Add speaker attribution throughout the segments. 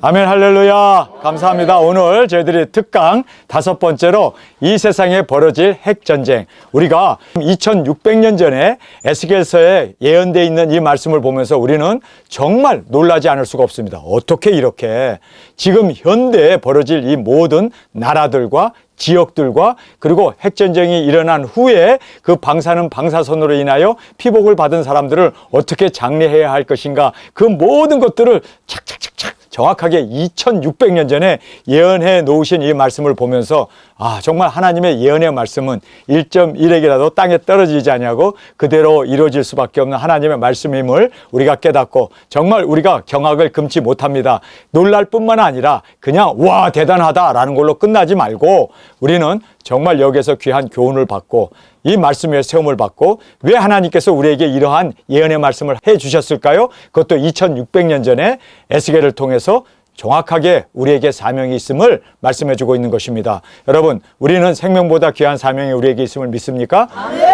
Speaker 1: 아멘, 할렐루야. 감사합니다. 오늘 저희들이 특강 5번째로 이 세상에 벌어질 핵전쟁, 우리가 2600년 전에 에스겔서에 예언되어 있는 이 말씀을 보면서 우리는 정말 놀라지 않을 수가 없습니다. 어떻게 이렇게 지금 현대에 벌어질 이 모든 나라들과 지역들과 그리고 핵전쟁이 일어난 후에 그 방사능 방사선으로 인하여 피복을 받은 사람들을 어떻게 장례해야 할 것인가, 그 모든 것들을 착착착착 정확하게 2600년 전에 예언해 놓으신 이 말씀을 보면서 정말 하나님의 예언의 말씀은 1.1핵이라도 땅에 떨어지지 않냐고 그대로 이루어질 수밖에 없는 하나님의 말씀임을 우리가 깨닫고 정말 우리가 경악을 금치 못합니다. 놀랄 뿐만 아니라 그냥 와 대단하다라는 걸로 끝나지 말고 우리는 정말 여기에서 귀한 교훈을 받고 이 말씀 위에 세움을 받고 왜 하나님께서 우리에게 이러한 예언의 말씀을 해 주셨을까요? 그것도 2600년 전에 에스겔을 통해서 정확하게 우리에게 사명이 있음을 말씀해 주고 있는 것입니다. 여러분, 우리는 생명보다 귀한 사명이 우리에게 있음을 믿습니까?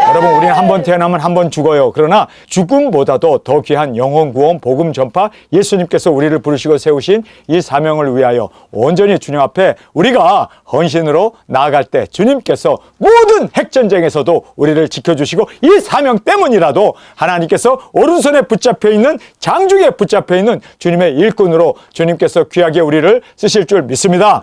Speaker 1: 여러분, 우리는 한 번 태어나면 한 번 죽어요. 그러나 죽음보다도 더 귀한 영혼 구원, 복음 전파, 예수님께서 우리를 부르시고 세우신 이 사명을 위하여 온전히 주님 앞에 우리가 헌신으로 나아갈 때 주님께서 모든 핵전쟁에서도 우리를 지켜주시고 이 사명 때문이라도 하나님께서 오른손에 붙잡혀 있는 장중에 붙잡혀 있는 주님의 일꾼으로 주님께서 귀하게 우리를 쓰실 줄 믿습니다.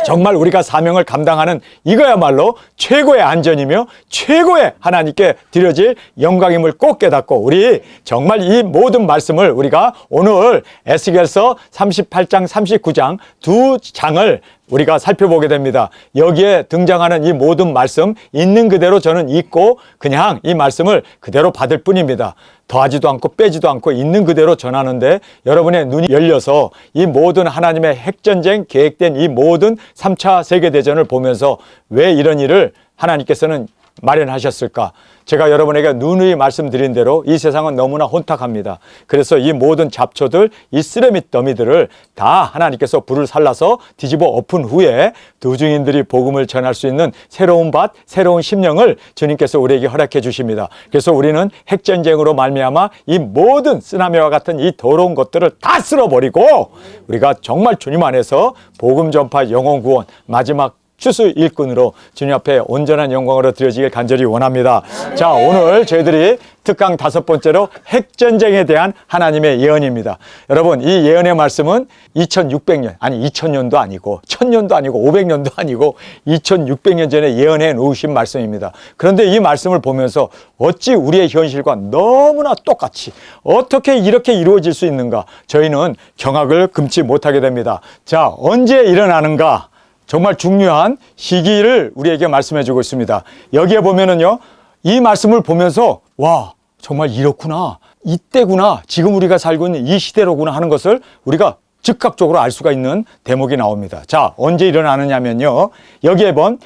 Speaker 1: 정말 우리가 사명을 감당하는 이거야말로 최고의 안전이며 최고의 하나님께 드려질 영광임을 꼭 깨닫고 우리 정말 이 모든 말씀을 우리가 오늘 에스겔서 38장 39장 두 장을 우리가 살펴보게 됩니다. 여기에 등장하는 이 모든 말씀 있는 그대로 저는 읽고 그냥 이 말씀을 그대로 받을 뿐입니다. 더하지도 않고 빼지도 않고 있는 그대로 전하는데 여러분의 눈이 열려서 이 모든 하나님의 핵전쟁 계획된 이 모든 3차 세계대전을 보면서 왜 이런 일을 하나님께서는 마련하셨을까? 제가 여러분에게 누누이 말씀드린 대로 이 세상은 너무나 혼탁합니다. 그래서 이 모든 잡초들, 이 쓰레미 더미들을 다 하나님께서 불을 살라서 뒤집어 엎은 후에 두 증인들이 복음을 전할 수 있는 새로운 밭, 새로운 심령을 주님께서 우리에게 허락해 주십니다. 그래서 우리는 핵전쟁으로 말미암아 이 모든 쓰나미와 같은 이 더러운 것들을 다 쓸어버리고 우리가 정말 주님 안에서 복음 전파, 영혼 구원, 마지막 추수 일꾼으로 주님 앞에 온전한 영광으로 드려지길 간절히 원합니다. 자, 오늘 저희들이 특강 5번째로 핵전쟁에 대한 하나님의 예언입니다. 여러분, 이 예언의 말씀은 2600년, 아니 2000년도 아니고 1000년도 아니고 500년도 아니고 2600년 전에 예언해 놓으신 말씀입니다. 그런데 이 말씀을 보면서 어찌 우리의 현실과 너무나 똑같이 어떻게 이렇게 이루어질 수 있는가? 저희는 경악을 금치 못하게 됩니다. 자, 언제 일어나는가? 정말 중요한 시기를 우리에게 말씀해 주고 있습니다. 여기에 보면은요, 이 말씀을 보면서 와, 정말 이렇구나, 이때구나, 지금 우리가 살고 있는 이 시대로구나 하는 것을 우리가 즉각적으로 알 수가 있는 대목이 나옵니다. 자, 언제 일어나느냐면요, 여기에 본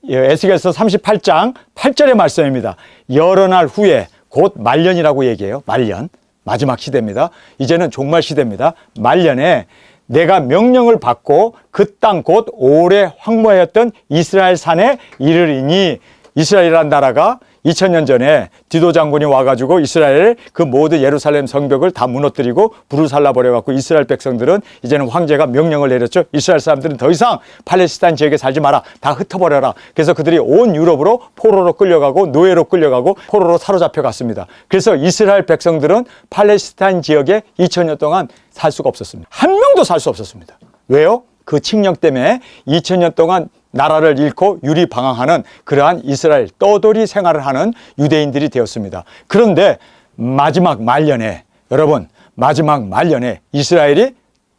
Speaker 1: 에스겔서 38장 8절의 말씀입니다. 여러 날 후에, 곧 말년이라고 얘기해요. 말년, 마지막 시대입니다. 이제는 종말 시대입니다. 말년에 내가 명령을 받고 그 땅 곧 오래 황무하였던 이스라엘 산에 이르리니, 이스라엘이라는 나라가 2000년 전에 디도 장군이 와가지고 이스라엘 그 모든 예루살렘 성벽을 다 무너뜨리고 불을 살라버려갖고 이스라엘 백성들은 이제는 황제가 명령을 내렸죠. 이스라엘 사람들은 더 이상 팔레스타인 지역에 살지 마라, 다 흩어버려라. 그래서 그들이 온 유럽으로 포로로 끌려가고 노예로 끌려가고 포로로 사로잡혀 갔습니다. 그래서 이스라엘 백성들은 팔레스타인 지역에 2000년 동안 살 수가 없었습니다. 한 명도 살 수 없었습니다. 왜요? 그 칙령 때문에 2000년 동안 나라를 잃고 유리방황하는 그러한 이스라엘 떠돌이 생활을 하는 유대인들이 되었습니다. 그런데 마지막 말년에, 여러분, 마지막 말년에 이스라엘이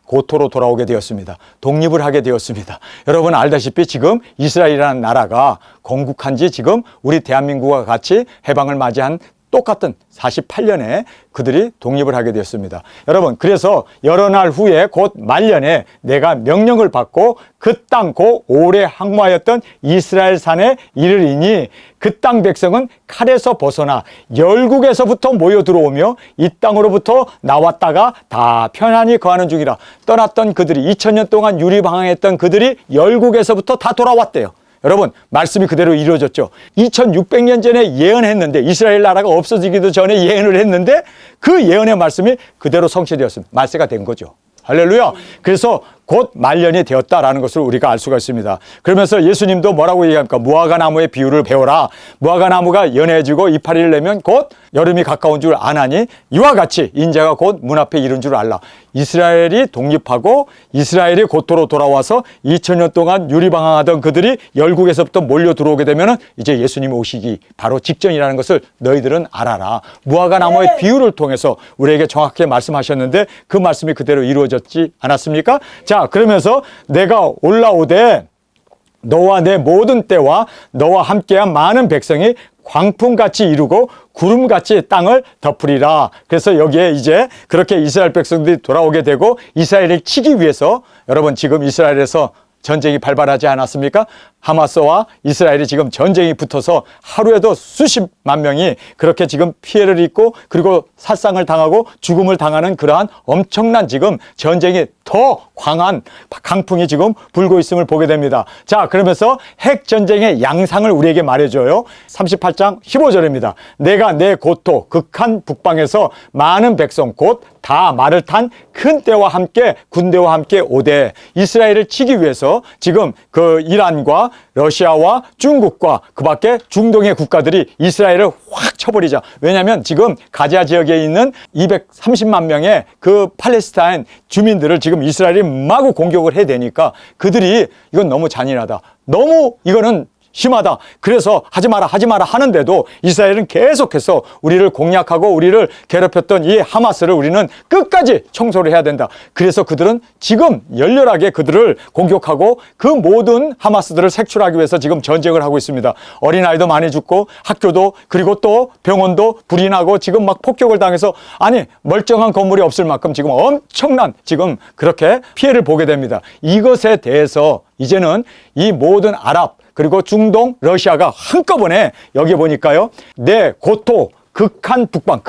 Speaker 1: 고토로 돌아오게 되었습니다. 독립을 하게 되었습니다. 여러분 알다시피 지금 이스라엘이라는 나라가 건국한 지 지금 우리 대한민국과 같이 해방을 맞이한 똑같은 48년에 그들이 독립을 하게 되었습니다. 여러분, 그래서 여러 날 후에 곧 말년에 내가 명령을 받고 그 땅 곧 오래 항모하였던 이스라엘 산에 이르리니 그 땅 백성은 칼에서 벗어나 열국에서부터 모여 들어오며 이 땅으로부터 나왔다가 다 편안히 거하는 중이라. 떠났던 그들이 2000년 동안 유리방황했던 그들이 열국에서부터 다 돌아왔대요. 여러분, 말씀이 그대로 이루어졌죠. 2600년 전에 예언했는데, 이스라엘 나라가 없어지기도 전에 예언을 했는데 그 예언의 말씀이 그대로 성취되었습니다. 말세가 된 거죠. 할렐루야. 그래서 곧 말년이 되었다라는 것을 우리가 알 수가 있습니다. 그러면서 예수님도 뭐라고 얘기합니까? 무화과 나무의 비유를 배워라. 무화과 나무가 연해지고 이파리를 내면 곧 여름이 가까운 줄 아나니 이와 같이 인자가 곧 문 앞에 이른 줄 알라. 이스라엘이 독립하고 이스라엘이 고토로 돌아와서 2000년 동안 유리방황하던 그들이 열국에서부터 몰려 들어오게 되면 이제 예수님이 오시기 바로 직전이라는 것을 너희들은 알아라. 무화과 나무의 비유를 통해서 우리에게 정확하게 말씀하셨는데 그 말씀이 그대로 이루어졌지 않았습니까? 자, 그러면서 내가 올라오되 너와 내 모든 때와 너와 함께한 많은 백성이 광풍같이 이루고 구름같이 땅을 덮으리라. 그래서 여기에 이제 그렇게 이스라엘 백성들이 돌아오게 되고 이스라엘을 치기 위해서 여러분 지금 이스라엘에서 전쟁이 발발하지 않았습니까? 하마스와 이스라엘이 지금 전쟁이 붙어서 하루에도 수십만 명이 그렇게 지금 피해를 입고 그리고 살상을 당하고 죽음을 당하는 그러한 엄청난 지금 전쟁이 더 강한 강풍이 지금 불고 있음을 보게 됩니다. 자, 그러면서 핵전쟁의 양상을 우리에게 말해줘요. 38장 15절입니다. 내가 내 고토 극한 북방에서 많은 백성 곧 다 말을 탄 큰 떼와 함께 군대와 함께 오되 이스라엘을 치기 위해서 지금 그 이란과 러시아와 중국과 그 밖에 중동의 국가들이 이스라엘을 확 쳐버리자. 왜냐하면 지금 가자 지역에 있는 230만 명의 그 팔레스타인 주민들을 지금 이스라엘이 마구 공격을 해야 되니까 그들이 이건 너무 잔인하다. 너무 이거는 심하다. 그래서 하지 마라 하는데도 이스라엘은 계속해서 우리를 공략하고 우리를 괴롭혔던 이 하마스를 우리는 끝까지 청소를 해야 된다. 그래서 그들은 지금 열렬하게 그들을 공격하고 그 모든 하마스들을 색출하기 위해서 지금 전쟁을 하고 있습니다. 어린아이도 많이 죽고 학교도 그리고 또 병원도 불이 나고 지금 막 폭격을 당해서 아니 멀쩡한 건물이 없을 만큼 지금 엄청난 지금 그렇게 피해를 보게 됩니다. 이것에 대해서 이제는 이 모든 아랍 그리고 중동, 러시아가 한꺼번에 여기 보니까요. 내 고토, 극한 북방.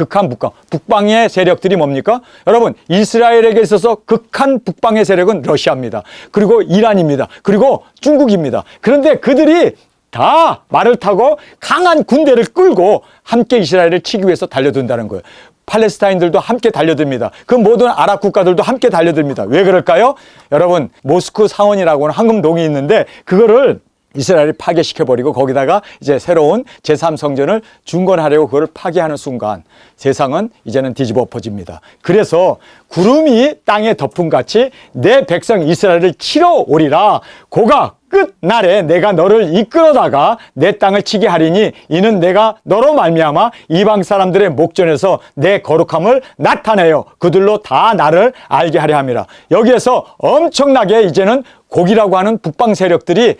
Speaker 1: 북방의 세력들이 뭡니까? 여러분, 이스라엘에게 있어서 극한 북방의 세력은 러시아입니다. 그리고 이란입니다. 그리고 중국입니다. 그런데 그들이 다 말을 타고 강한 군대를 끌고 함께 이스라엘을 치기 위해서 달려든다는 거예요. 팔레스타인들도 함께 달려듭니다. 그 모든 아랍 국가들도 함께 달려듭니다. 왜 그럴까요? 여러분, 모스크 사원이라고 하는 황금동이 있는데 그거를 이스라엘이 파괴시켜버리고 거기다가 이제 새로운 제3성전을 중건하려고 그걸 파괴하는 순간 세상은 이제는 뒤집어 엎어집니다. 그래서 구름이 땅에 덮음같이 내 백성 이스라엘을 치러 오리라. 고가 끝날에 내가 너를 이끌어다가 내 땅을 치게 하리니 이는 내가 너로 말미암아 이방 사람들의 목전에서 내 거룩함을 나타내어 그들로 다 나를 알게 하려 함이라. 여기에서 엄청나게 이제는 곡이라고 하는 북방 세력들이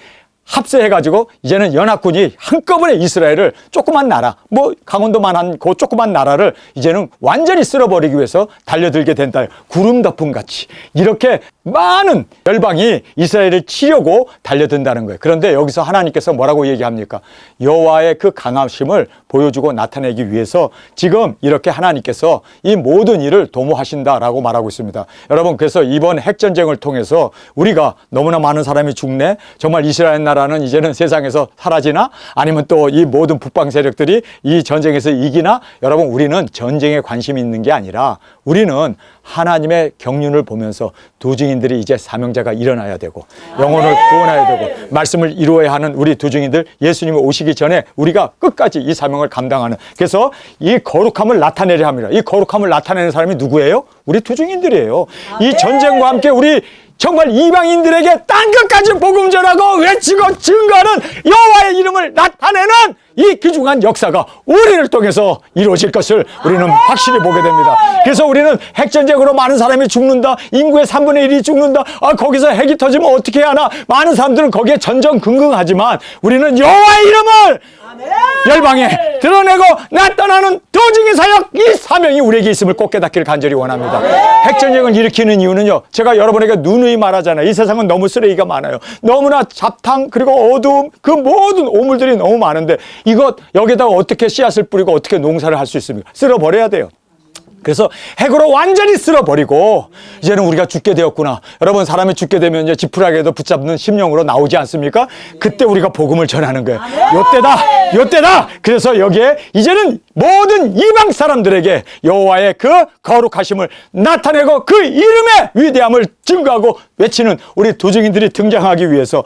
Speaker 1: 합세해가지고 이제는 연합군이 한꺼번에 이스라엘을 조그만 나라, 뭐 강원도만한 그 조그만 나라를 이제는 완전히 쓸어버리기 위해서 달려들게 된다. 구름 덮음 같이 이렇게 많은 열방이 이스라엘을 치려고 달려든다는 거예요. 그런데 여기서 하나님께서 뭐라고 얘기합니까? 여호와의 그 강하심을 보여주고 나타내기 위해서 지금 이렇게 하나님께서 이 모든 일을 도모하신다라고 말하고 있습니다. 여러분, 그래서 이번 핵전쟁을 통해서 우리가 너무나 많은 사람이 죽네. 정말 이스라엘 나라는 이제는 세상에서 사라지나? 아니면 또 이 모든 북방 세력들이 이 전쟁에서 이기나? 여러분, 우리는 전쟁에 관심이 있는 게 아니라 우리는 하나님의 경륜을 보면서 두 증인들이 이제 사명자가 일어나야 되고 영혼을 구원해야 되고 말씀을 이루어야 하는 우리 두 증인들, 예수님이 오시기 전에 우리가 끝까지 이 사명을 감당하는, 그래서 이 거룩함을 나타내려 합니다. 이 거룩함을 나타내는 사람이 누구예요? 우리 두 증인들이에요. 이 전쟁과 함께 우리 정말 이방인들에게 땅 끝까지 복음 전하고 외치고 증거하는 여호와의 이름을 나타내는 이 귀중한 역사가 우리를 통해서 이루어질 것을 우리는 확실히 보게 됩니다. 그래서 우리는 핵전쟁으로 많은 사람이 죽는다, 인구의 3분의 1이 죽는다, 거기서 핵이 터지면 어떻게 하나, 많은 사람들은 거기에 전전긍긍하지만 우리는 여호와의 이름을 열방에 드러내고 나타나는 도중의 사역, 이 사명이 우리에게 있음을 꼭 깨닫기를 간절히 원합니다. 핵전쟁을 일으키는 이유는요, 제가 여러분에게 누누이 말하잖아요. 이 세상은 너무 쓰레기가 많아요. 너무나 잡탕 그리고 어두움, 그 모든 오물들이 너무 많은데 이것 여기다가 어떻게 씨앗을 뿌리고 어떻게 농사를 할 수 있습니까? 쓸어버려야 돼요. 그래서 핵으로 완전히 쓸어버리고 이제는 우리가 죽게 되었구나. 여러분, 사람이 죽게 되면 이제 지푸라기에도 붙잡는 심령으로 나오지 않습니까? 그때 우리가 복음을 전하는 거예요. 요때다, 요때다. 그래서 여기에 이제는 모든 이방 사람들에게 여호와의 그 거룩하심을 나타내고 그 이름의 위대함을 증거하고 외치는 우리 두 증인들이 등장하기 위해서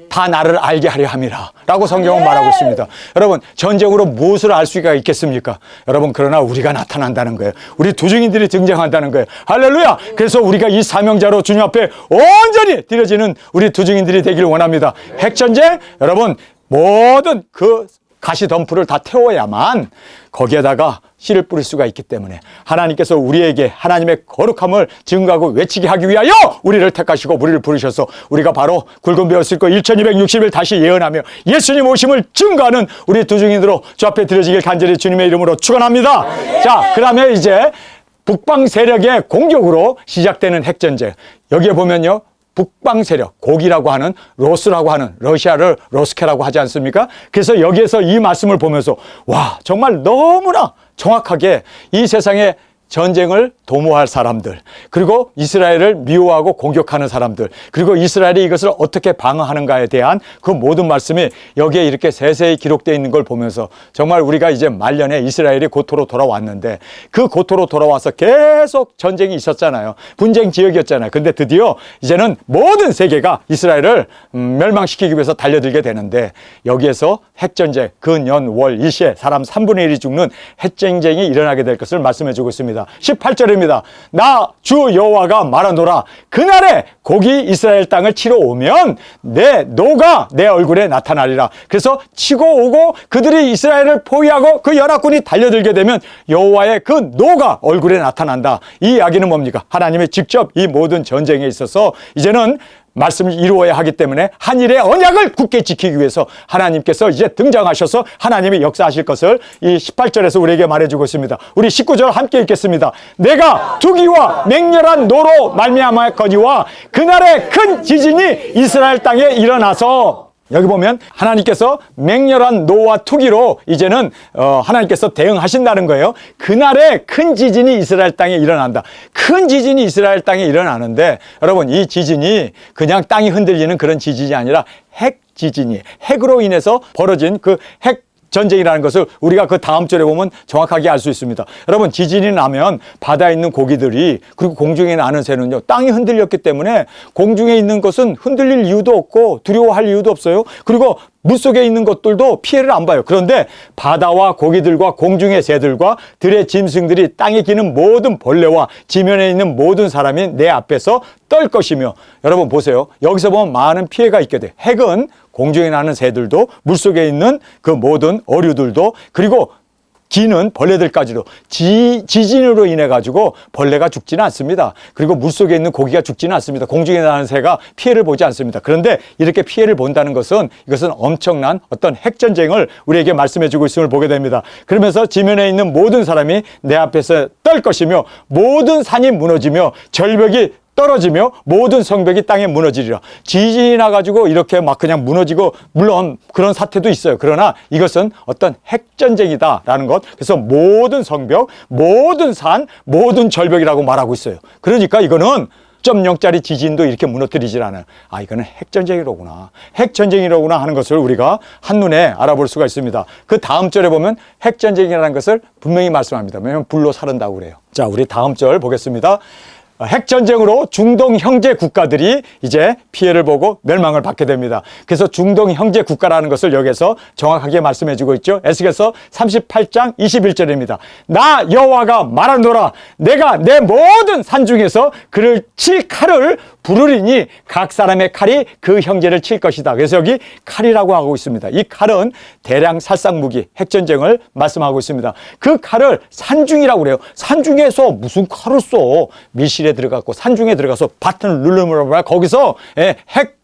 Speaker 1: 다 나를 알게 하려 함이라 라고 성경은 말하고 있습니다. 여러분, 전쟁으로 무엇을 알 수가 있겠습니까? 여러분, 그러나 우리가 나타난다는 거예요. 우리 두 증인들이 등장한다는 거예요. 할렐루야. 그래서 우리가 이 사명자로 주님 앞에 온전히 드려지는 우리 두 증인들이 되기를 원합니다. 핵전쟁, 여러분, 모든 그 가시덤불을 다 태워야만 거기에다가 씨를 뿌릴 수가 있기 때문에 하나님께서 우리에게 하나님의 거룩함을 증거하고 외치게 하기 위하여 우리를 택하시고 우리를 부르셔서 우리가 바로 굵은 배을 싣고 1260일 다시 예언하며 예수님 오심을 증거하는 우리 두 증인으로 주 앞에 드려지길 간절히 주님의 이름으로 축원합니다. 자, 그 다음에 이제 북방 세력의 공격으로 시작되는 핵전쟁. 여기에 보면요, 북방 세력, 고기라고 하는, 로스라고 하는, 러시아를 로스케라고 하지 않습니까? 그래서 여기에서 이 말씀을 보면서 와, 정말 너무나 정확하게 이 세상에 전쟁을 도모할 사람들, 그리고 이스라엘을 미워하고 공격하는 사람들, 그리고 이스라엘이 이것을 어떻게 방어하는가에 대한 그 모든 말씀이 여기에 이렇게 세세히 기록되어 있는 걸 보면서 정말 우리가 이제 말년에 이스라엘이 고토로 돌아왔는데 그 고토로 돌아와서 계속 전쟁이 있었잖아요. 분쟁 지역이었잖아요. 근데 드디어 이제는 모든 세계가 이스라엘을 멸망시키기 위해서 달려들게 되는데 여기에서 핵전쟁, 근, 월, 일시에 사람 3분의 1이 죽는 핵전쟁이 일어나게 될 것을 말씀해 주고 있습니다. 18절입니다. 나 주 여호와가 말하노라. 그날에 고기 이스라엘 땅을 치러 오면 내 노가 내 얼굴에 나타나리라. 그래서 치고 오고 그들이 이스라엘을 포위하고 그 연합군이 달려들게 되면 여호와의 그 노가 얼굴에 나타난다. 이 이야기는 뭡니까? 하나님이 직접 이 모든 전쟁에 있어서 이제는 말씀을 이루어야 하기 때문에 한일의 언약을 굳게 지키기 위해서 하나님께서 이제 등장하셔서 하나님이 역사하실 것을 이 18절에서 우리에게 말해주고 있습니다. 우리 19절 함께 읽겠습니다. 내가 투기와 맹렬한 노로 말미암았거니와 그날의 큰 지진이 이스라엘 땅에 일어나서, 여기 보면 하나님께서 맹렬한 노와 투기로 이제는 하나님께서 대응하신다는 거예요. 그날에 큰 지진이 이스라엘 땅에 일어난다. 큰 지진이 이스라엘 땅에 일어나는데 여러분, 이 지진이 그냥 땅이 흔들리는 그런 지진이 아니라 핵 지진이, 핵으로 인해서 벌어진 그 핵 전쟁이라는 것을 우리가 그 다음 절에 보면 정확하게 알 수 있습니다. 여러분, 지진이 나면 바다에 있는 고기들이, 그리고 공중에 나는 새는요, 땅이 흔들렸기 때문에 공중에 있는 것은 흔들릴 이유도 없고 두려워할 이유도 없어요. 그리고 물속에 있는 것들도 피해를 안 봐요. 그런데 바다와 고기들과 공중의 새들과 들의 짐승들이 땅에 기는 모든 벌레와 지면에 있는 모든 사람이 내 앞에서 떨 것이며, 여러분 보세요. 여기서 보면 많은 피해가 있게 돼. 핵은 공중에 나는 새들도, 물속에 있는 그 모든 어류들도, 그리고 기는 벌레들까지도 지진으로 인해 가지고 벌레가 죽지는 않습니다. 그리고 물속에 있는 고기가 죽지는 않습니다. 공중에 나는 새가 피해를 보지 않습니다. 그런데 이렇게 피해를 본다는 것은 이것은 엄청난 어떤 핵전쟁을 우리에게 말씀해 주고 있음을 보게 됩니다. 그러면서 지면에 있는 모든 사람이 내 앞에서 떨 것이며 모든 산이 무너지며 절벽이 떨어지며 모든 성벽이 땅에 무너지리라. 지진이 나가지고 이렇게 막 그냥 무너지고, 물론 그런 사태도 있어요. 그러나 이것은 어떤 핵전쟁이다라는 것. 그래서 모든 성벽, 모든 산, 모든 절벽이라고 말하고 있어요. 그러니까 이거는 0.0짜리 지진도 이렇게 무너뜨리질 않아요. 아, 이거는 핵전쟁이로구나. 핵전쟁이로구나 하는 것을 우리가 한눈에 알아볼 수가 있습니다. 그 다음 절에 보면 핵전쟁이라는 것을 분명히 말씀합니다. 왜냐하면 불로 사른다고 그래요. 자, 우리 다음 절 보겠습니다. 핵전쟁으로 중동 형제 국가들이 이제 피해를 보고 멸망을 받게 됩니다. 그래서 중동 형제 국가라는 것을 여기서 정확하게 말씀해 주고 있죠. 에스겔서 38장 21절입니다. 나 여호와가 말하노라. 내가 내 모든 산 중에서 그를 칠 칼을 부르리니 각 사람의 칼이 그 형제를 칠 것이다. 그래서 여기 칼이라고 하고 있습니다. 이 칼은 대량 살상무기, 핵전쟁을 말씀하고 있습니다. 그 칼을 산중이라고 그래요. 산중에서 무슨 칼을 써? 밀실에 들어가고 산중에 들어가서 버튼을 누르면 거기서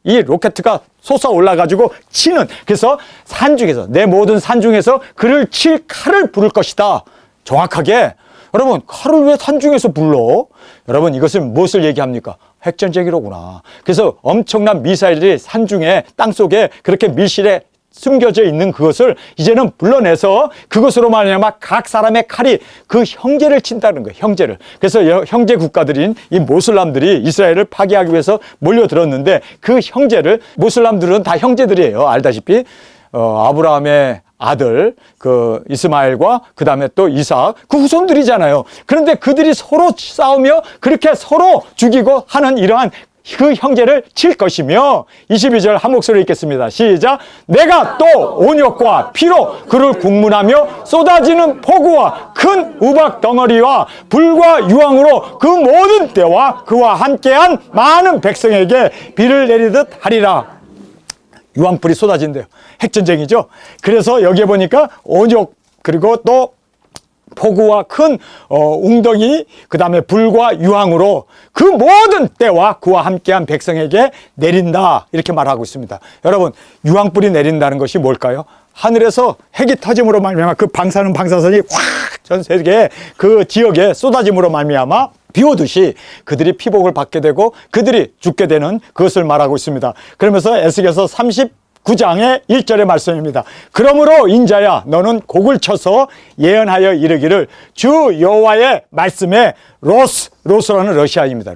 Speaker 1: 이 로켓가 솟아 올라가지고 치는, 그래서 산중에서, 내 모든 산중에서 그를 칠 칼을 부를 것이다. 정확하게. 여러분, 칼을 왜 산중에서 불러? 여러분, 이것은 무엇을 얘기합니까? 핵전쟁이로구나. 그래서 엄청난 미사일이 산중에, 땅속에 그렇게 밀실에 숨겨져 있는 그것을 이제는 불러내서 그것으로 말미암아 각 사람의 칼이 그 형제를 친다는 거예요. 형제를. 그래서 형제 국가들인 이 모슬람들이 이스라엘을 파괴하기 위해서 몰려들었는데 그 형제를, 모슬람들은 다 형제들이에요. 알다시피 아브라함의 아들 그 이스마엘과 그 다음에 또 이삭, 그 후손들이잖아요. 그런데 그들이 서로 싸우며 그렇게 서로 죽이고 하는 이러한 그 형제를 칠 것이며, 22절 한 목소리 읽겠습니다. 시작. 내가 또 온역과 피로 그를 국문하며 쏟아지는 폭우와 큰 우박 덩어리와 불과 유황으로 그 모든 때와 그와 함께한 많은 백성에게 비를 내리듯 하리라. 유황불이 쏟아진대요. 핵전쟁이죠. 그래서 여기에 보니까 온역, 그리고 또 폭우와 큰 웅덩이, 그 다음에 불과 유황으로 그 모든 때와 그와 함께한 백성에게 내린다, 이렇게 말하고 있습니다. 여러분, 유황불이 내린다는 것이 뭘까요? 하늘에서 핵이 터짐으로 말미암아 그 방사선이 확 전 세계 그 지역에 쏟아짐으로 말미암아 비 오듯이 그들이 피복을 받게 되고 그들이 죽게 되는 그것을 말하고 있습니다. 그러면서 에스겔서 39장의 1절의 말씀입니다. 그러므로 인자야, 너는 곡을 쳐서 예언하여 이르기를 주 여호와의 말씀에 로스라는 러시아입니다.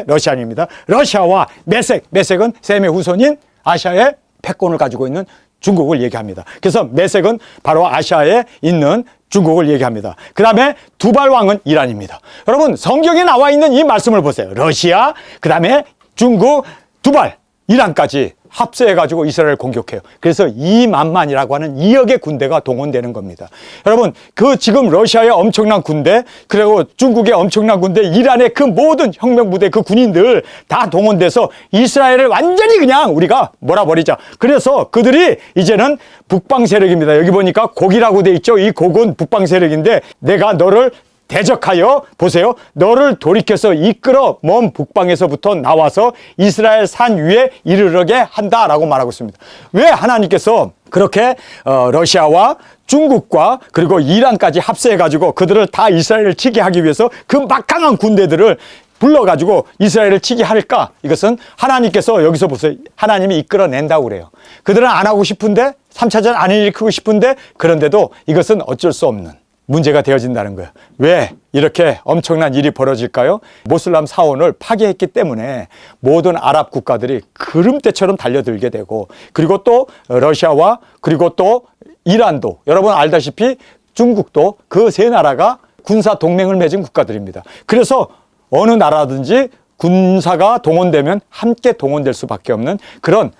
Speaker 1: 러시아입니다. 러시아와 메색은 셈의 후손인 아시아의 패권을 가지고 있는 중국을 얘기합니다. 그래서 메색은 바로 아시아에 있는 중국을 얘기합니다. 그 다음에 두발 왕은 이란입니다. 여러분, 성경에 나와 있는 이 말씀을 보세요. 러시아, 그 다음에 중국, 두발, 이란까지 합세해가지고 이스라엘을 공격해요. 그래서 2만만이라고 하는 2억의 군대가 동원되는 겁니다. 여러분, 그 지금 러시아의 엄청난 군대, 그리고 중국의 엄청난 군대, 이란의 그 모든 혁명부대 그 군인들 다 동원돼서 이스라엘을 완전히 그냥 우리가 몰아버리자. 그래서 그들이 이제는 북방 세력입니다. 여기 보니까 곡이라고 돼 있죠. 이 곡은 북방 세력인데, 내가 너를 대적하여, 보세요, 너를 돌이켜서 이끌어 먼 북방에서부터 나와서 이스라엘 산 위에 이르르게 한다라고 말하고 있습니다. 왜 하나님께서 그렇게 러시아와 중국과 그리고 이란까지 합세해가지고 그들을 다 이스라엘을 치게 하기 위해서 그 막강한 군대들을 불러가지고 이스라엘을 치게 할까? 이것은 하나님께서, 여기서 보세요, 하나님이 이끌어낸다고 그래요. 그들은 안 하고 싶은데, 3차전 안 일으키고 싶은데, 그런데도 이것은 어쩔 수 없는 문제가 되어진다는 거예요. 왜 이렇게 엄청난 일이 벌어질까요? 모슬람 사원을 파괴했기 때문에 모든 아랍 국가들이 구름대처럼 달려들게 되고, 그리고 또 러시아와 그리고 또 이란도, 여러분 알다시피 중국도 그 세 나라가 군사 동맹을 맺은 국가들입니다. 그래서 어느 나라든지 군사가 동원되면 함께 동원될 수밖에 없는 그런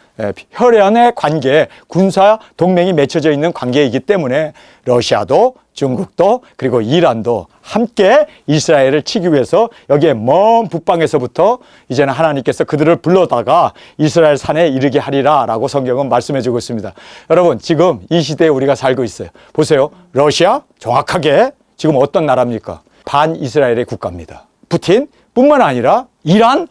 Speaker 1: 혈연의 관계에, 군사 동맹이 맺혀져 있는 관계이기 때문에 러시아도 중국도 그리고 이란도 함께 이스라엘을 치기 위해서 여기에 먼 북방에서부터 이제는 하나님께서 그들을 불러다가 이스라엘 산에 이르게 하리라 라고 성경은 말씀해 주고 있습니다. 여러분, 지금 이 시대에 우리가 살고 있어요. 보세요. 러시아 정확하게 지금 어떤 나라입니까? 반이스라엘의 국가입니다. 푸틴 뿐만 아니라 이란,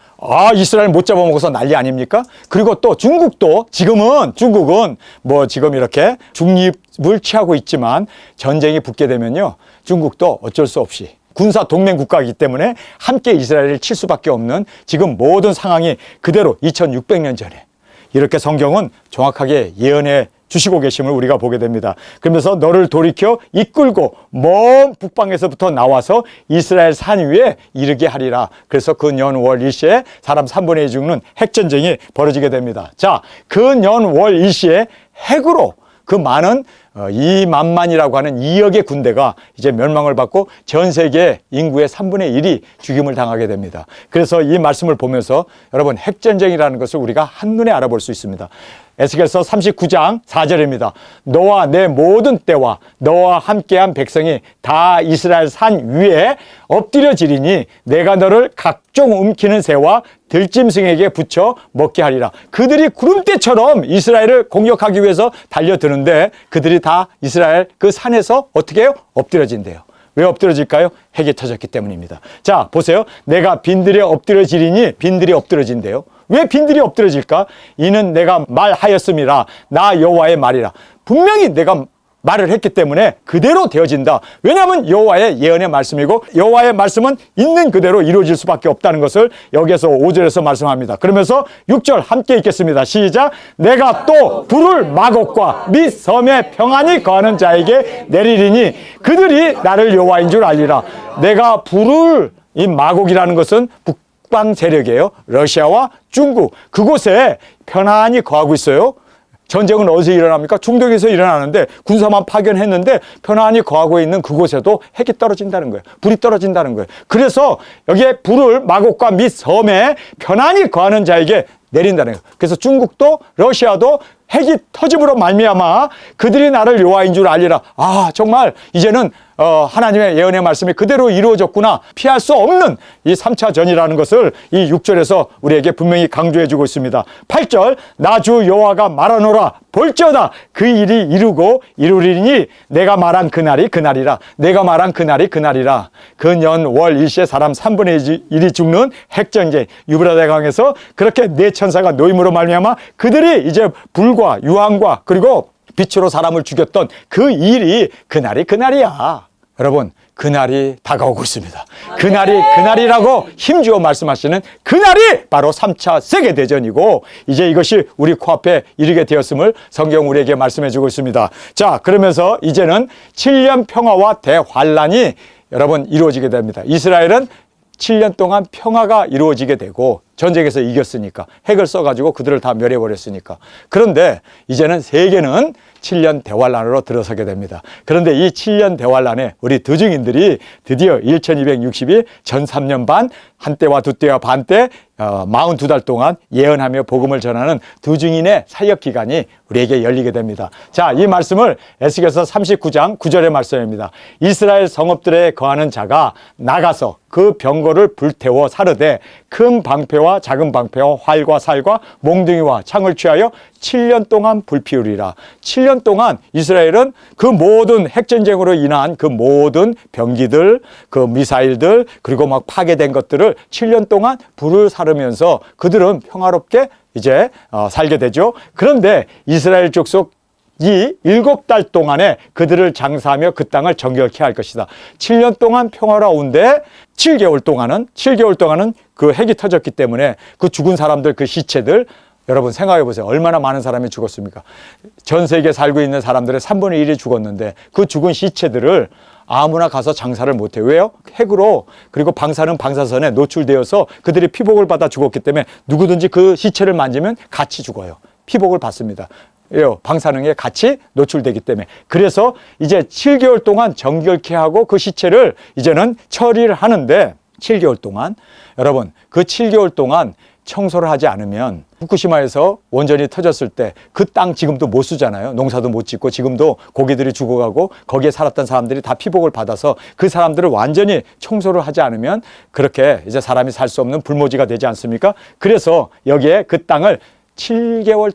Speaker 1: 이스라엘 못 잡아먹어서 난리 아닙니까? 그리고 또 중국도, 중국은 뭐 지금 이렇게 중립을 취하고 있지만 전쟁이 붙게 되면요, 중국도 어쩔 수 없이 군사 동맹 국가이기 때문에 함께 이스라엘을 칠 수밖에 없는 지금 모든 상황이 그대로 2600년 전에 이렇게 성경은 정확하게 예언해 주시고 계심을 우리가 보게 됩니다. 그러면서 너를 돌이켜 이끌고 먼 북방에서부터 나와서 이스라엘 산 위에 이르게 하리라. 그래서 그 년 월 일시에 사람 3분의 2 죽는 핵전쟁이 벌어지게 됩니다. 자, 그 년 월 일시에 핵으로 그 많은 2만만이라고 하는 2억의 군대가 이제 멸망을 받고 전 세계 인구의 3분의 1이 죽임을 당하게 됩니다. 그래서 이 말씀을 보면서 여러분, 핵전쟁이라는 것을 우리가 한눈에 알아볼 수 있습니다. 에스겔서 39장 4절입니다. 너와 내 모든 때와 너와 함께한 백성이 다 이스라엘 산 위에 엎드려지리니 내가 너를 각종 움키는 새와 들짐승에게 붙여 먹게 하리라. 그들이 구름대처럼 이스라엘을 공격하기 위해서 달려드는데 그들이 다 이스라엘 그 산에서 어떻게 해요? 엎드려진대요. 왜 엎드려질까요? 핵이 터졌기 때문입니다. 자, 보세요. 내가 빈들에 엎드려지리니 빈들이 엎드려진대요. 왜 빈들이 엎드려질까? 이는 내가 말하였음이라. 나 여호와의 말이라. 분명히 내가 말을 했기 때문에 그대로 되어진다. 왜냐하면 여호와의 예언의 말씀이고 여호와의 말씀은 있는 그대로 이루어질 수밖에 없다는 것을 여기에서 5절에서 말씀합니다. 그러면서 6절 함께 읽겠습니다. 시작. 내가 또 불을 마곡과 및 섬에 평안히 거하는 자에게 내리리니 그들이 나를 여호와인 줄 알리라. 내가 불을, 이 마곡이라는 것은 북방 세력이에요. 러시아와 중국, 그곳에 편안히 거하고 있어요. 전쟁은 어디서 일어납니까? 중동에서 일어나는데 군사만 파견했는데 편안히 거하고 있는 그곳에도 핵이 떨어진다는 거예요. 불이 떨어진다는 거예요. 그래서 여기에 불을 마곡과 및 섬에 편안히 거하는 자에게 내린다는 거예요. 그래서 중국도 러시아도 핵이 터짐으로 말미암아 그들이 나를 여호와인 줄 알리라. 아, 정말 이제는 하나님의 예언의 말씀이 그대로 이루어졌구나. 피할 수 없는 이 3차 전이라는 것을 이 6절에서 우리에게 분명히 강조해 주고 있습니다. 8절, 나 주 여호와가 말하노라. 볼지어다 그 일이 이루고 이루리니 내가 말한 그날이 그날이라. 내가 말한 그날이 그날이라. 그 년 월 일시에 사람 3분의 1이 죽는 핵전쟁, 유브라데 강에서 그렇게 네 천사가 노임으로 말미암아 그들이 이제 불과 유황과 그리고 빛으로 사람을 죽였던 그 일이 그날이 그날이야. 여러분, 그날이 다가오고 있습니다. 그날이라고 힘주어 말씀하시는 그날이 바로 3차 세계대전이고 이제 이것이 우리 코앞에 이르게 되었음을 성경 우리에게 말씀해 주고 있습니다. 자, 그러면서 이제는 7년 평화와 대환란이 여러분 이루어지게 됩니다. 이스라엘은 7년 동안 평화가 이루어지게 되고 전쟁에서 이겼으니까 핵을 써가지고 그들을 다 멸해버렸으니까. 그런데 이제는 세계는 7년 대환란으로 들어서게 됩니다. 그런데 이 7년 대환란에 우리 드증인들이 드디어 1260일 전 3년 반, 한때와 두때와 반때 42달 동안 예언하며 복음을 전하는 드증인의 사역기간이 우리에게 열리게 됩니다. 자, 이 말씀을 에스겔서 39장 9절의 말씀입니다. 이스라엘 성읍들에 거하는 자가 나가서 그 병거를 불태워 사르되 큰 방패와 작은 방패와 활과 살과 몽둥이와 창을 취하여 7년 동안 불피우리라. 7년 동안 이스라엘은 그 모든 핵전쟁으로 인한 그 모든 병기들, 그 미사일들, 그리고 막 파괴된 것들을 7년 동안 불을 사르면서 그들은 평화롭게 이제 살게 되죠. 그런데 이스라엘 족속 이 7달 동안에 그들을 장사하며 그 땅을 정결케 할 것이다. 7년 동안 평화로운데 7개월 동안은 그 핵이 터졌기 때문에 그 죽은 사람들, 그 시체들, 여러분 생각해 보세요. 얼마나 많은 사람이 죽었습니까? 전 세계에 살고 있는 사람들의 3분의 1이 죽었는데 그 죽은 시체들을 아무나 가서 장사를 못해요. 왜요? 핵으로, 그리고 방사능 방사선에 노출되어서 그들이 피복을 받아 죽었기 때문에 누구든지 그 시체를 만지면 같이 죽어요. 피복을 받습니다. 방사능에 같이 노출되기 때문에. 그래서 이제 7개월 동안 정결케 하고 그 시체를 이제는 처리를 하는데 7개월 동안, 여러분 그 7개월 동안 청소를 하지 않으면 후쿠시마에서 원전이 터졌을 때 그 땅 지금도 못 쓰잖아요. 농사도 못 짓고 지금도 고기들이 죽어가고 거기에 살았던 사람들이 다 피복을 받아서 그 사람들을 완전히 청소를 하지 않으면 그렇게 이제 사람이 살 수 없는 불모지가 되지 않습니까? 그래서 여기에 그 땅을 7개월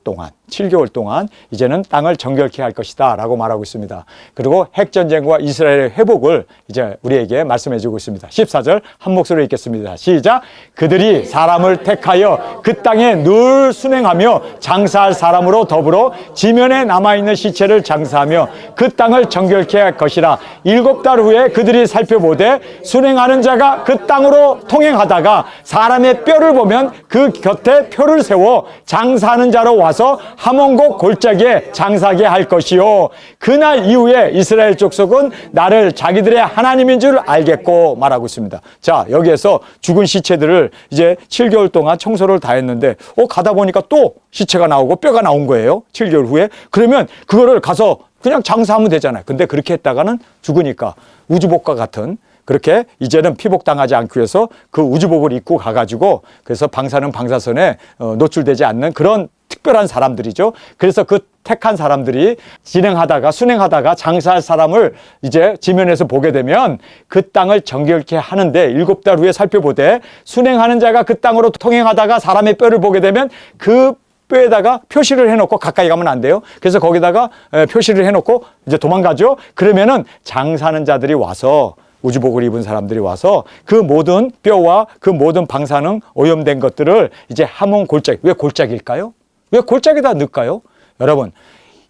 Speaker 1: 동안 이제는 땅을 정결케 할 것이다 라고 말하고 있습니다. 그리고 핵전쟁과 이스라엘의 회복을 이제 우리에게 말씀해 주고 있습니다. 14절 한 목소리로 읽겠습니다. 시작. 그들이 사람을 택하여 그 땅에 늘 순행하며 장사할 사람으로 더불어 지면에 남아있는 시체를 장사하며 그 땅을 정결케 할 것이라. 7달 후에 그들이 살펴보되 순행하는 자가 그 땅으로 통행하다가 사람의 뼈를 보면 그 곁에 표를 세워 장사하는 자로 와서 하몬곡 골짜기에 장사하게 할 것이요. 그날 이후에 이스라엘 족속은 나를 자기들의 하나님인 줄 알겠고 말하고 있습니다. 자, 여기에서 죽은 시체들을 이제 7개월 동안 청소를 다 했는데 가다 보니까 또 시체가 나오고 뼈가 나온 거예요. 7개월 후에. 그러면 그거를 가서 그냥 장사하면 되잖아요. 근데 그렇게 했다가는 죽으니까 우주복과 같은, 그렇게 이제는 피복당하지 않기 위해서 그 우주복을 입고 가가지고 그래서 방사능 방사선에 노출되지 않는 그런 특별한 사람들이죠. 그래서 그 택한 사람들이 순행하다가 장사할 사람을 이제 지면에서 보게 되면 그 땅을 정결케 하는데 7달 후에 살펴보되 순행하는 자가 그 땅으로 통행하다가 사람의 뼈를 보게 되면 그 뼈에다가 표시를 해놓고 가까이 가면 안 돼요. 그래서 거기다가 표시를 해놓고 이제 도망가죠. 그러면은 장사하는 자들이 와서, 우주복을 입은 사람들이 와서 그 모든 뼈와 그 모든 방사능 오염된 것들을 이제 하몬 골짜기, 왜 골짜기일까요? 왜 골짜기에다 넣을까요? 여러분,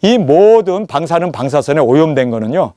Speaker 1: 이 모든 방사능 방사선에 오염된 거는요,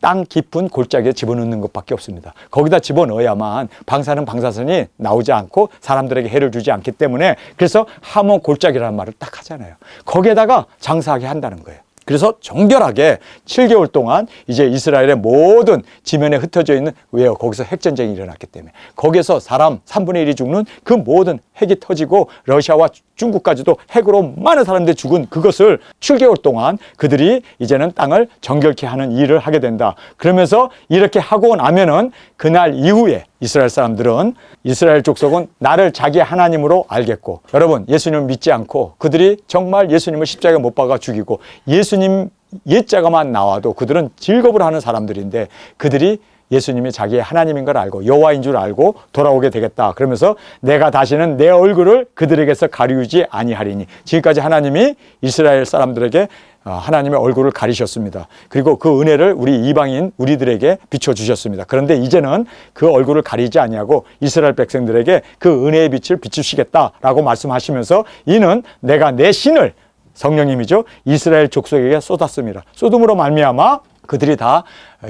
Speaker 1: 땅 깊은 골짜기에 집어넣는 것밖에 없습니다. 거기다 집어넣어야만 방사능 방사선이 나오지 않고 사람들에게 해를 주지 않기 때문에, 그래서 하몬 골짜기라는 말을 딱 하잖아요. 거기에다가 장사하게 한다는 거예요. 그래서 정결하게 7개월 동안 이제 이스라엘의 모든 지면에 흩어져 있는, 왜요? 거기서 핵전쟁이 일어났기 때문에. 거기에서 사람 3분의 1이 죽는 그 모든 핵이 터지고 러시아와 중국까지도 핵으로 많은 사람들이 죽은 그것을 7개월 동안 그들이 이제는 땅을 정결케 하는 일을 하게 된다. 그러면서 이렇게 하고 나면은 그날 이후에 이스라엘 사람들은, 이스라엘 족속은 나를 자기 하나님으로 알겠고, 여러분 예수님을 믿지 않고 그들이 정말 예수님을 십자가에 못 박아 죽이고 예수님 옛자가만 나와도 그들은 즐겁을 하는 사람들인데, 그들이 예수님이 자기의 하나님인 걸 알고 여호와인 줄 알고 돌아오게 되겠다. 그러면서 내가 다시는 내 얼굴을 그들에게서 가리우지 아니하리니, 지금까지 하나님이 이스라엘 사람들에게 하나님의 얼굴을 가리셨습니다. 그리고 그 은혜를 우리 이방인 우리들에게 비춰주셨습니다. 그런데 이제는 그 얼굴을 가리지 아니하고 이스라엘 백성들에게 그 은혜의 빛을 비추시겠다라고 말씀하시면서, 이는 내가 내 신을, 성령님이죠, 이스라엘 족속에게 쏟았습니다. 쏟음으로 말미암아 그들이 다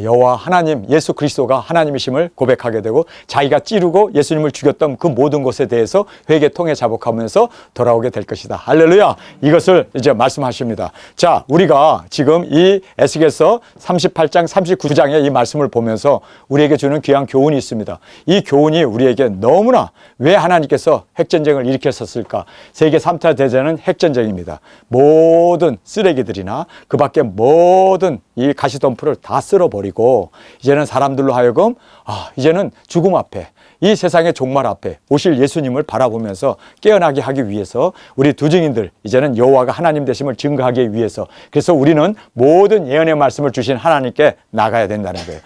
Speaker 1: 여호와 하나님 예수 그리스도가 하나님이심을 고백하게 되고, 자기가 찌르고 예수님을 죽였던 그 모든 것에 대해서 회개 통해 자복하면서 돌아오게 될 것이다. 할렐루야. 이것을 이제 말씀하십니다. 자, 우리가 지금 이 에스겔서 38장 39장의 이 말씀을 보면서 우리에게 주는 귀한 교훈이 있습니다. 이 교훈이 우리에게 너무나, 왜 하나님께서 핵전쟁을 일으켰었을까? 세계 3차 대전은 핵전쟁입니다. 모든 쓰레기들이나 그 밖에 모든 이 가시덤불을 다 쓸어버리고, 이제는 사람들로 하여금 이제는 죽음 앞에, 이 세상의 종말 앞에 오실 예수님을 바라보면서 깨어나게 하기 위해서 우리 두 증인들, 이제는 여호와가 하나님 되심을 증거하기 위해서, 그래서 우리는 모든 예언의 말씀을 주신 하나님께 나가야 된다는 거예요.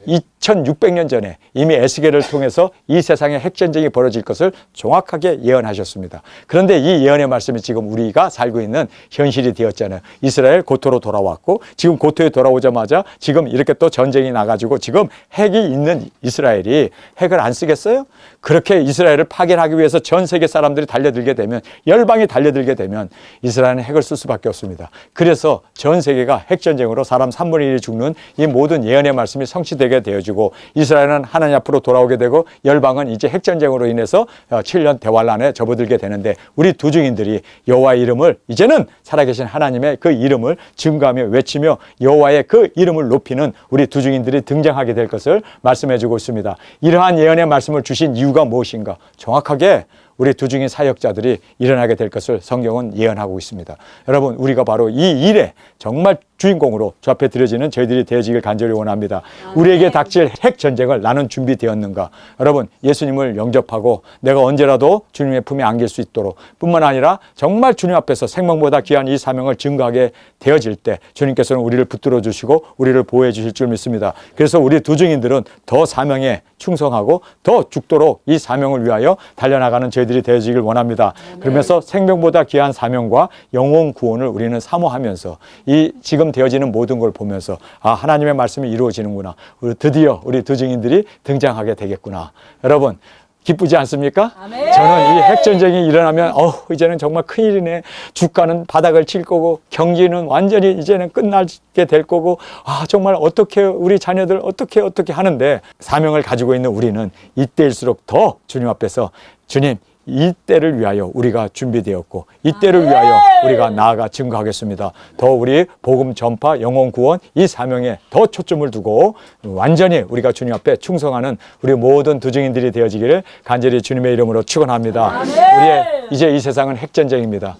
Speaker 1: 2600년 전에 이미 에스겔을 통해서 이 세상에 핵전쟁이 벌어질 것을 정확하게 예언하셨습니다. 그런데 이 예언의 말씀이 지금 우리가 살고 있는 현실이 되었잖아요. 이스라엘 고토로 돌아왔고, 지금 고토에 돌아오자마자 지금 이렇게 또 전쟁이 나가지고 지금 핵이 있는 이스라엘이 핵을 안 쓰겠어요? 그렇게 이스라엘을 파괴하기 위해서 전 세계 사람들이 달려들게 되면, 열방이 달려들게 되면 이스라엘은 핵을 쓸 수밖에 없습니다. 그래서 전 세계가 핵전쟁으로 사람 3분의 1이 죽는 이 모든 예언의 말씀이 성취되게 되어지고, 이스라엘은 하나님 앞으로 돌아오게 되고, 열방은 이제 핵전쟁으로 인해서 7년 대환란에 접어들게 되는데, 우리 두 증인들이 여호와의 이름을, 이제는 살아계신 하나님의 그 이름을 증거하며 외치며 여호와의 그 이름을 높이는 우리 두 증인들이 등장하게 될 것을 말씀해 주고 있습니다. 이러한 예언의 말씀을 주신 이유가 무엇인가? 정확하게 우리 두 증인 사역자들이 일어나게 될 것을 성경은 예언하고 있습니다. 여러분, 우리가 바로 이 일에 정말 주인공으로 주 앞에 드려지는 저희들이 되어지길 간절히 원합니다. 우리에게 닥칠 핵전쟁을 나는 준비되었는가? 여러분, 예수님을 영접하고 내가 언제라도 주님의 품에 안길 수 있도록, 뿐만 아니라 정말 주님 앞에서 생명보다 귀한 이 사명을 증거하게 되어질 때 주님께서는 우리를 붙들어 주시고 우리를 보호해 주실 줄 믿습니다. 그래서 우리 두 증인들은 더 사명에 충성하고 더 죽도록 이 사명을 위하여 달려나가는 저희들이 되어지길 원합니다. 그러면서 생명보다 귀한 사명과 영혼 구원을 우리는 사모하면서 이 지금 되어지는 모든 걸 보면서 하나님의 말씀이 이루어지는구나. 드디어 우리 두 증인들이 등장하게 되겠구나. 여러분, 기쁘지 않습니까? 아멘. 저는 이 핵전쟁이 일어나면 이제는 정말 큰일이네. 주가는 바닥을 칠 거고 경기는 완전히 이제는 끝나게 될 거고 정말 어떻게 우리 자녀들 어떻게 하는데, 사명을 가지고 있는 우리는 이때일수록 더 주님 앞에서, 주님, 이때를 위하여 우리가 준비되었고 이때를 위하여 우리가 나아가 증거하겠습니다. 더 우리 복음 전파, 영혼 구원 이 사명에 더 초점을 두고 완전히 우리가 주님 앞에 충성하는 우리 모든 두 증인들이 되어지기를 간절히 주님의 이름으로 축원합니다. 우리의 이제 이 세상은 핵전쟁입니다.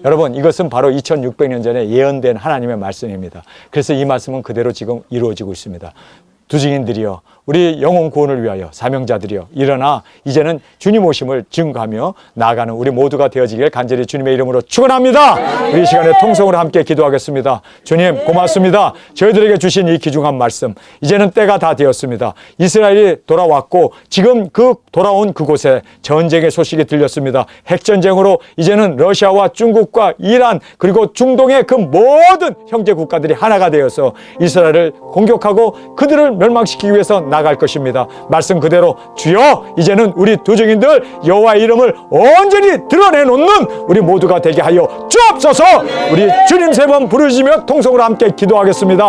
Speaker 1: 여러분, 이것은 바로 2600년 전에 예언된 하나님의 말씀입니다. 그래서 이 말씀은 그대로 지금 이루어지고 있습니다. 두 증인들이여, 우리 영혼 구원을 위하여 사명자들이여 일어나 이제는 주님 오심을 증거하며 나아가는 우리 모두가 되어지길 간절히 주님의 이름으로 축원합니다. 우리 시간에 통성으로 함께 기도하겠습니다. 주님 고맙습니다. 저희들에게 주신 이 귀중한 말씀, 이제는 때가 다 되었습니다. 이스라엘이 돌아왔고 지금 그 돌아온 그곳에 전쟁의 소식이 들렸습니다. 핵전쟁으로 이제는 러시아와 중국과 이란 그리고 중동의 그 모든 형제 국가들이 하나가 되어서 이스라엘을 공격하고 그들을 멸망시키기 위해서 나갈 것입니다. 말씀 그대로 주여 이제는 우리 두 증인들 여호와의 이름을 온전히 드러내놓는 우리 모두가 되게 하여 주옵소서. 우리 주님 세 번 부르시며 통성으로 함께 기도하겠습니다.